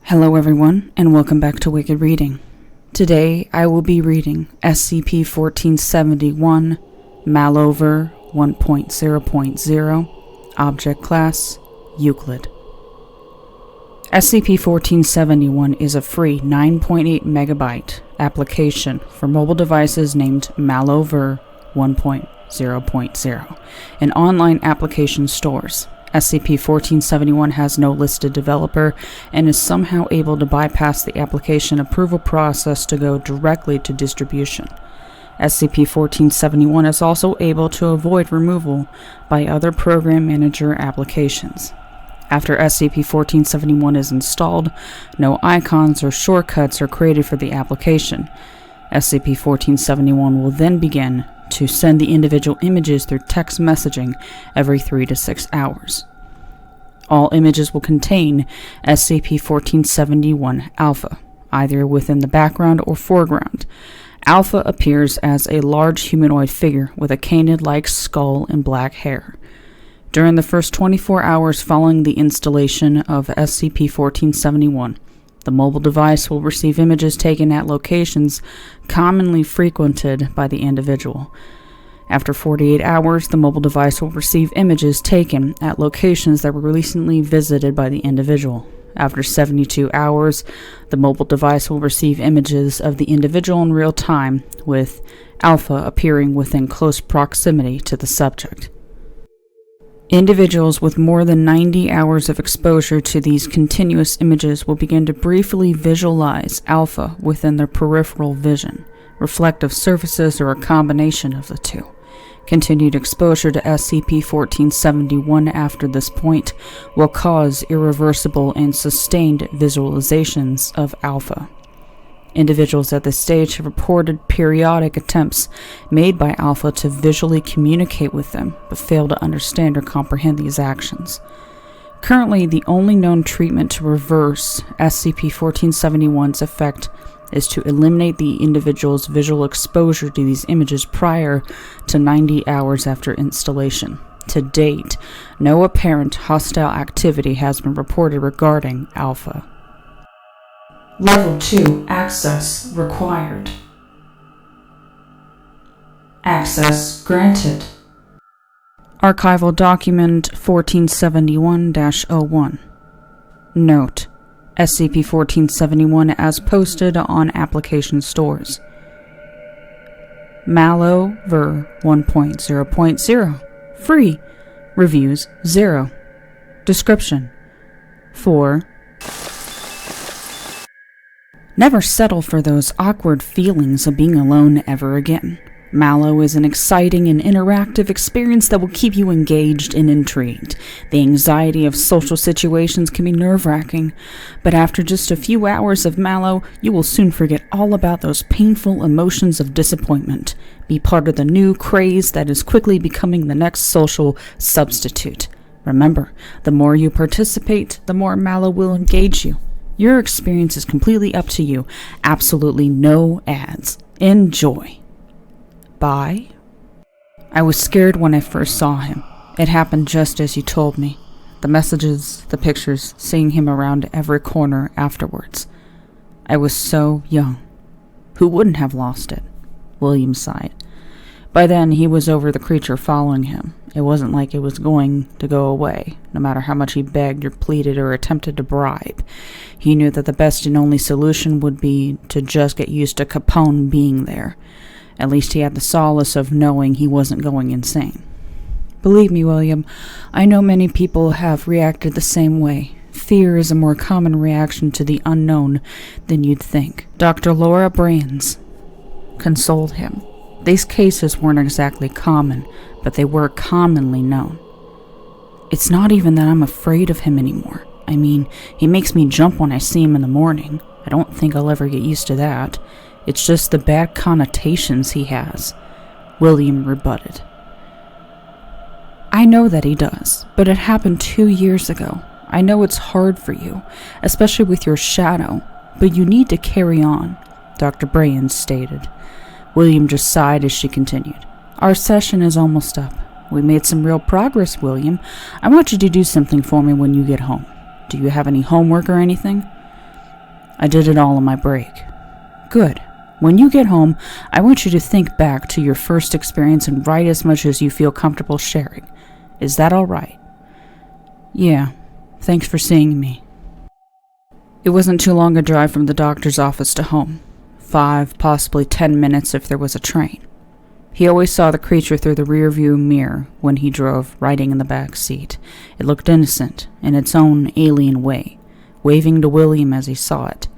Hello everyone, and welcome back to Wicked Reading. Today I will be reading SCP-1471, MalO ver1.0.0, Object Class, Euclid. SCP-1471 is a free 9.8 megabyte application for mobile devices named MalO ver1.0.0 in online application stores. SCP-1471 has no listed developer and is somehow able to bypass the application approval process to go directly to distribution. SCP-1471 is also able to avoid removal by other program manager applications. After SCP-1471 is installed, no icons or shortcuts are created for the application. SCP-1471 will then begin to send the individual images through text messaging every 3 to 6 hours. All images will contain SCP-1471 Alpha, either within the background or foreground. Alpha appears as a large humanoid figure with a canid-like skull and black hair. During the first 24 hours following the installation of SCP-1471, the mobile device will receive images taken at locations commonly frequented by the individual. After 48 hours, the mobile device will receive images taken at locations that were recently visited by the individual. After 72 hours, the mobile device will receive images of the individual in real time, with Alpha appearing within close proximity to the subject. Individuals with more than 90 hours of exposure to these continuous images will begin to briefly visualize Alpha within their peripheral vision, reflective surfaces, or a combination of the two. Continued exposure to SCP-1471 after this point will cause irreversible and sustained visualizations of Alpha. Individuals at this stage have reported periodic attempts made by Alpha to visually communicate with them, but fail to understand or comprehend these actions. Currently, the only known treatment to reverse SCP-1471's effect is to eliminate the individual's visual exposure to these images prior to 90 hours after installation. To date, no apparent hostile activity has been reported regarding Alpha. Level 2 Access required. Access granted. Archival Document 1471-01. Note: SCP-1471 as posted on application stores. MalO ver1.0.0. Free. Reviews 0. Description: 4. Never settle for those awkward feelings of being alone ever again. MalO is an exciting and interactive experience that will keep you engaged and intrigued. The anxiety of social situations can be nerve-wracking, but after just a few hours of MalO, you will soon forget all about those painful emotions of disappointment. Be part of the new craze that is quickly becoming the next social substitute. Remember, the more you participate, the more MalO will engage you. Your experience is completely up to you. Absolutely no ads. Enjoy. Bye. I was scared when I first saw him. It happened just as you told me. The messages, the pictures, seeing him around every corner afterwards. I was so young. Who wouldn't have lost it? William sighed. By then, he was over the creature following him. It wasn't like it was going to go away, no matter how much he begged or pleaded or attempted to bribe. He knew that the best and only solution would be to just get used to Capone being there. At least he had the solace of knowing he wasn't going insane. Believe me, William, I know many people have reacted the same way. Fear is a more common reaction to the unknown than you'd think. Dr. Laura Brands consoled him. These cases weren't exactly common, but they were commonly known. It's not even that I'm afraid of him anymore. I mean, he makes me jump when I see him in the morning. I don't think I'll ever get used to that. It's just the bad connotations he has, William rebutted. I know that he does, but it happened 2 years ago. I know it's hard for you, especially with your shadow, but you need to carry on, Dr. Brands stated. William just sighed as she continued. Our session is almost up. We made some real progress, William. I want you to do something for me when you get home. Do you have any homework or anything? I did it all on my break. Good. When you get home, I want you to think back to your first experience and write as much as you feel comfortable sharing. Is that all right? Yeah. Thanks for seeing me. It wasn't too long a drive from the doctor's office to home. 5, possibly 10 minutes if there was a train. He always saw the creature through the rearview mirror when he drove, riding in the back seat. It looked innocent, in its own alien way, waving to William as he saw it.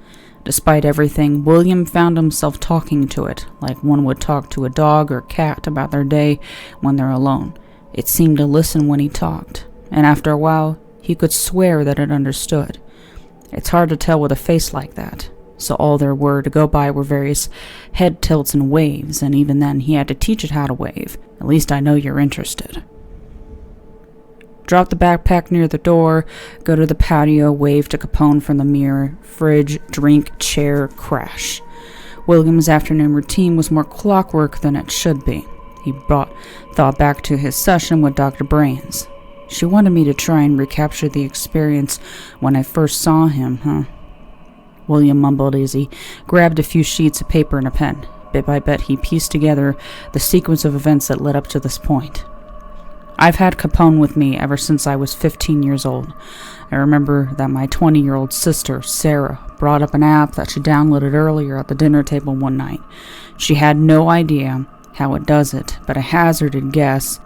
Despite everything, William found himself talking to it, like one would talk to a dog or cat about their day when they're alone. It seemed to listen when he talked, and after a while, he could swear that it understood. It's hard to tell with a face like that, so all there were to go by were various head tilts and waves, and even then he had to teach it how to wave. At least I know you're interested. Drop the backpack near the door, go to the patio, wave to Capone from the mirror, fridge, drink, chair, crash. William's afternoon routine was more clockwork than it should be. He brought thought back to his session with Dr. Brains. She wanted me to try and recapture the experience when I first saw him, huh? William mumbled as he grabbed a few sheets of paper and a pen. Bit by bit, he pieced together the sequence of events that led up to this point. I've had Capone with me ever since I was 15 years old. I remember that my 20-year-old sister, Sarah, brought up an app that she downloaded earlier at the dinner table one night. She had no idea how it does it, but a hazarded guess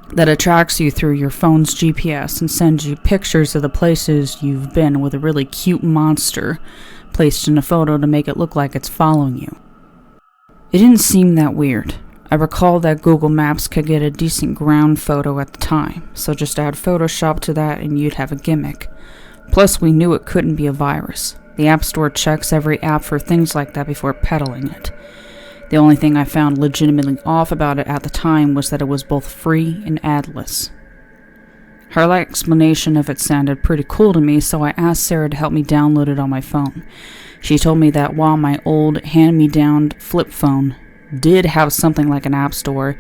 that it tracks you through your phone's GPS and sends you pictures of the places you've been with a really cute monster placed in a photo to make it look like it's following you. It didn't seem that weird. I recall that Google Maps could get a decent ground photo at the time, so just add Photoshop to that and you'd have a gimmick. Plus, we knew it couldn't be a virus. The App Store checks every app for things like that before peddling it. The only thing I found legitimately off about it at the time was that it was both free and adless. Her explanation of it sounded pretty cool to me, so I asked Sarah to help me download it on my phone. She told me that while my old hand-me-down flip phone did have something like an app store,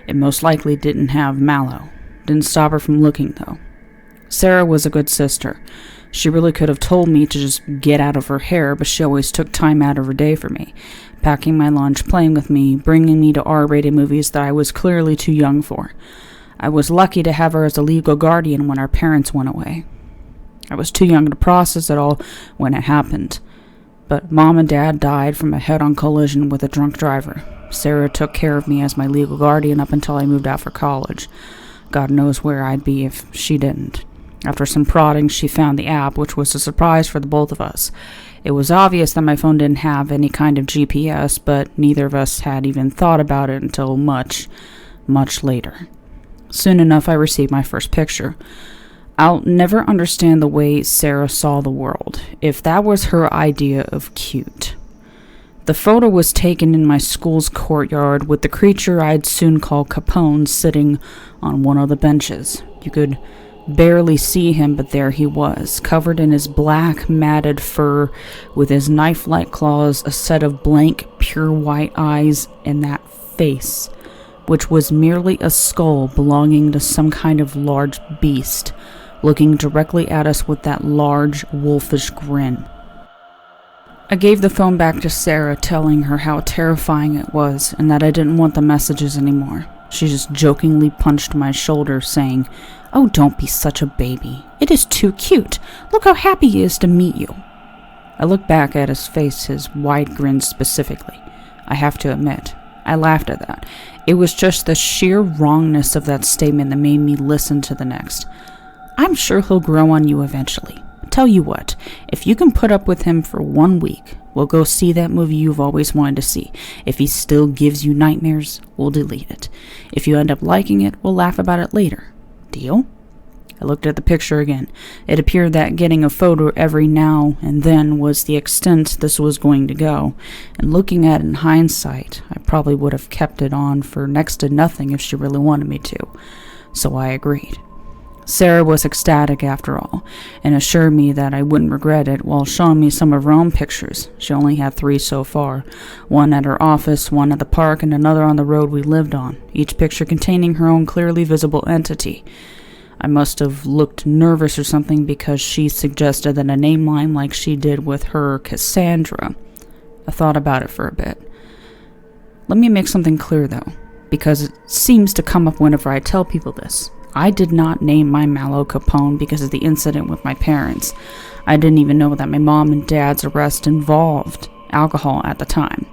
it most likely didn't have MalO. Didn't stop her from looking, though. Sarah was a good sister. She really could have told me to just get out of her hair, but she always took time out of her day for me, packing my lunch, playing with me, bringing me to R-rated movies that I was clearly too young for. I was lucky to have her as a legal guardian when our parents went away. I was too young to process it all when it happened, but Mom and Dad died from a head-on collision with a drunk driver. Sarah took care of me as my legal guardian up until I moved out for college. God knows where I'd be if she didn't. After some prodding, she found the app, which was a surprise for the both of us. It was obvious that my phone didn't have any kind of GPS, but neither of us had even thought about it until much, much later. Soon enough, I received my first picture. I'll never understand the way Sarah saw the world, if that was her idea of cute. The photo was taken in my school's courtyard with the creature I'd soon call Capone sitting on one of the benches. You could barely see him, but there he was, covered in his black, matted fur, with his knife-like claws, a set of blank, pure white eyes, and that face, which was merely a skull belonging to some kind of large beast, looking directly at us with that large, wolfish grin. I gave the phone back to Sarah, telling her how terrifying it was, and that I didn't want the messages anymore. She just jokingly punched my shoulder, saying, "Oh, don't be such a baby. It is too cute. Look how happy he is to meet you." I looked back at his face, his wide grin specifically. I have to admit, I laughed at that. It was just the sheer wrongness of that statement that made me listen to the next. "I'm sure he'll grow on you eventually. Tell you what, if you can put up with him for 1 week, we'll go see that movie you've always wanted to see. If he still gives you nightmares, we'll delete it. If you end up liking it, we'll laugh about it later. Deal?" I looked at the picture again. It appeared that getting a photo every now and then was the extent this was going to go, and looking at it in hindsight, I probably would have kept it on for next to nothing if she really wanted me to. So I agreed. Sarah was ecstatic after all, and assured me that I wouldn't regret it while showing me some of her own pictures. She only had 3 so far, one at her office, one at the park, and another on the road we lived on, each picture containing her own clearly visible entity. I must have looked nervous or something because she suggested that a name line like she did with her Cassandra. I thought about it for a bit. Let me make something clear though, because it seems to come up whenever I tell people this. I did not name my MalO Capone because of the incident with my parents. I didn't even know that my mom and dad's arrest involved alcohol at the time.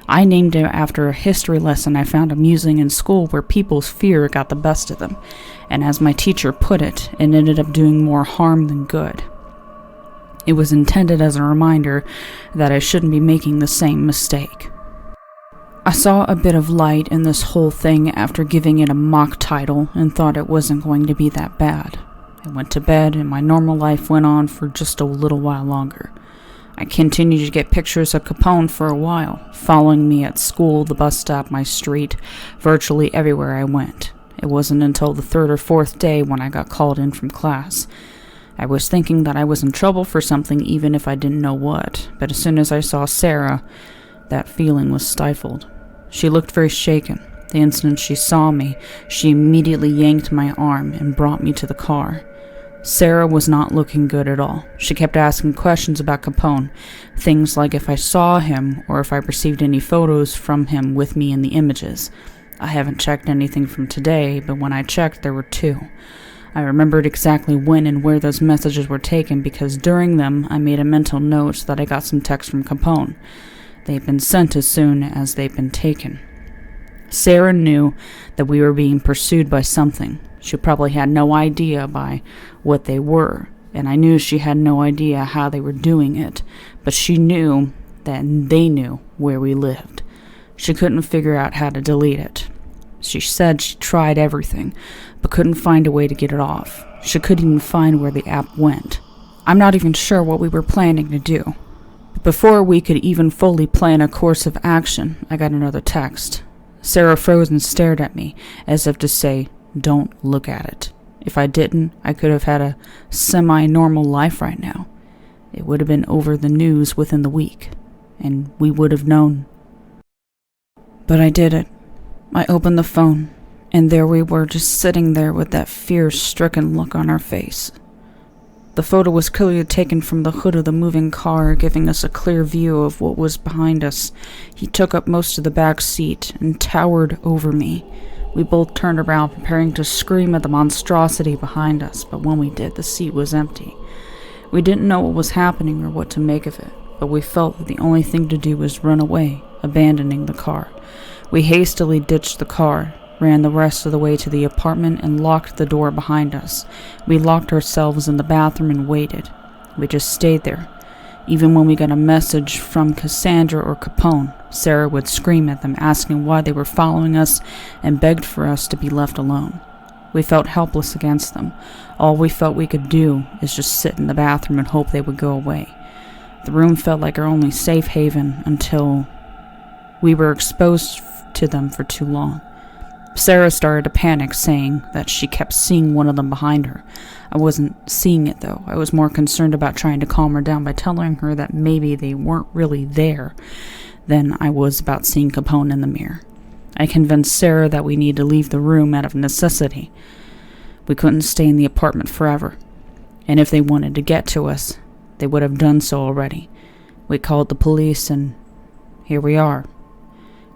I named it after a history lesson I found amusing in school where people's fear got the best of them, and as my teacher put it ended up doing more harm than good. It was intended as a reminder that I shouldn't be making the same mistake. I saw a bit of light in this whole thing after giving it a mock title and thought it wasn't going to be that bad. I went to bed and my normal life went on for just a little while longer. I continued to get pictures of Capone for a while, following me at school, the bus stop, my street, virtually everywhere I went. It wasn't until the third or fourth day when I got called in from class. I was thinking that I was in trouble for something even if I didn't know what, but as soon as I saw Sarah, that feeling was stifled. She looked very shaken. The instant she saw me, she immediately yanked my arm and brought me to the car. Sarah was not looking good at all. She kept asking questions about Capone, things like if I saw him or if I received any photos from him with me in the images. I haven't checked anything from today, but when I checked, there were 2. I remembered exactly when and where those messages were taken because during them, I made a mental note that I got some text from Capone. They'd been sent as soon as they'd been taken. Sarah knew that we were being pursued by something. She probably had no idea by what they were, and I knew she had no idea how they were doing it, but she knew that they knew where we lived. She couldn't figure out how to delete it. She said she tried everything, but couldn't find a way to get it off. She couldn't even find where the app went. I'm not even sure what we were planning to do. Before we could even fully plan a course of action, I got another text. Sarah froze and stared at me, as if to say, "Don't look at it." If I didn't, I could have had a semi-normal life right now. It would have been over the news within the week, and we would have known. But I did it. I opened the phone, and there we were just sitting there with that fear-stricken look on our face. The photo was clearly taken from the hood of the moving car, giving us a clear view of what was behind us. He took up most of the back seat and towered over me. We both turned around, preparing to scream at the monstrosity behind us, but when we did, the seat was empty. We didn't know what was happening or what to make of it, but we felt that the only thing to do was run away, abandoning the car. We hastily ditched the car, ran the rest of the way to the apartment, and locked the door behind us. We locked ourselves in the bathroom and waited. We just stayed there. Even when we got a message from Cassandra or Capone, Sarah would scream at them, asking why they were following us, and begged for us to be left alone. We felt helpless against them. All we felt we could do is just sit in the bathroom and hope they would go away. The room felt like our only safe haven until we were exposed to them for too long. Sarah started to panic, saying that she kept seeing one of them behind her. I wasn't seeing it, though. I was more concerned about trying to calm her down by telling her that maybe they weren't really there than I was about seeing Capone in the mirror. I convinced Sarah that we needed to leave the room out of necessity. We couldn't stay in the apartment forever, and if they wanted to get to us, they would have done so already. We called the police, and here we are.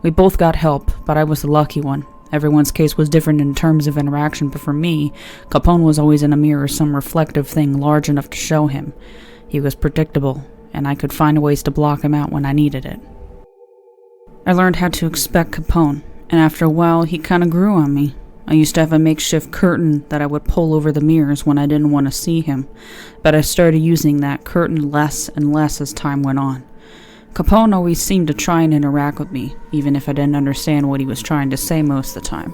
We both got help, but I was the lucky one. Everyone's case was different in terms of interaction, but for me, Capone was always in a mirror, some reflective thing large enough to show him. He was predictable, and I could find ways to block him out when I needed it. I learned how to expect Capone, and after a while, he kind of grew on me. I used to have a makeshift curtain that I would pull over the mirrors when I didn't want to see him, but I started using that curtain less and less as time went on. Capone always seemed to try and interact with me, even if I didn't understand what he was trying to say most of the time.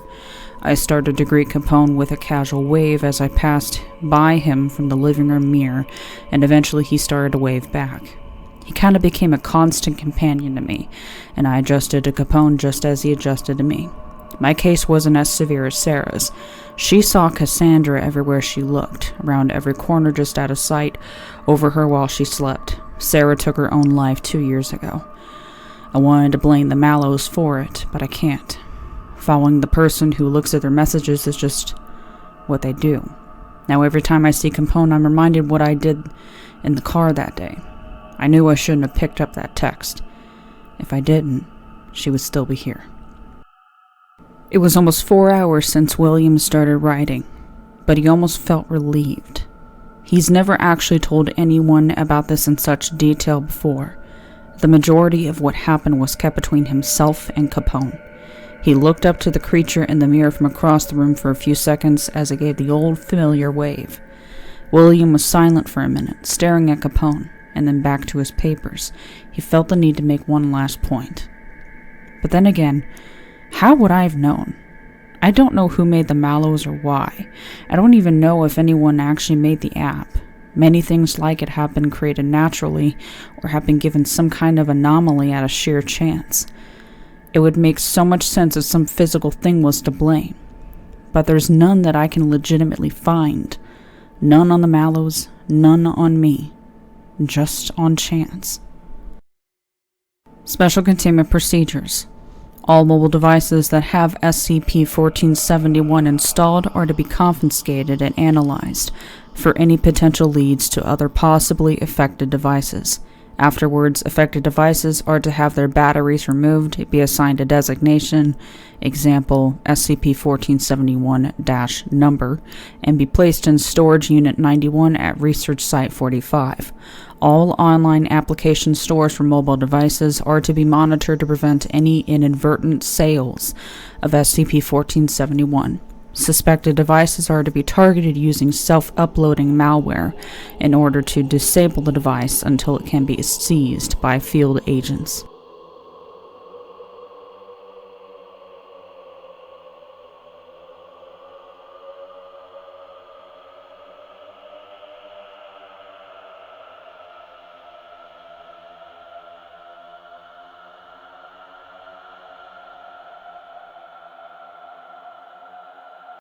I started to greet Capone with a casual wave as I passed by him from the living room mirror, and eventually he started to wave back. He kind of became a constant companion to me, and I adjusted to Capone just as he adjusted to me. My case wasn't as severe as Sarah's. She saw Cassandra everywhere she looked, around every corner just out of sight, over her while she slept. Sarah took her own life 2 years ago. I wanted to blame the MalOs for it, but I can't. Following the person who looks at their messages is just what they do. Now every time I see Capone, I'm reminded what I did in the car that day. I knew I shouldn't have picked up that text. If I didn't, she would still be here. It was almost 4 hours since William started writing, but he almost felt relieved. He's never actually told anyone about this in such detail before. The majority of what happened was kept between himself and Capone. He looked up to the creature in the mirror from across the room for a few seconds as it gave the old familiar wave. William was silent for a minute, staring at Capone, and then back to his papers. He felt the need to make one last point. But then again, how would I have known? I don't know who made the MalOs or why. I don't even know if anyone actually made the app. Many things like it have been created naturally or have been given some kind of anomaly out of sheer chance. It would make so much sense if some physical thing was to blame. But there's none that I can legitimately find. None on the MalOs, none on me. Just on chance. Special Containment Procedures. All mobile devices that have SCP-1471 installed are to be confiscated and analyzed for any potential leads to other possibly affected devices. Afterwards, affected devices are to have their batteries removed, be assigned a designation, example SCP-1471-number, and be placed in Storage Unit 91 at Research Site 45. All online application stores for mobile devices are to be monitored to prevent any inadvertent sales of SCP-1471. Suspected devices are to be targeted using self-uploading malware in order to disable the device until it can be seized by field agents.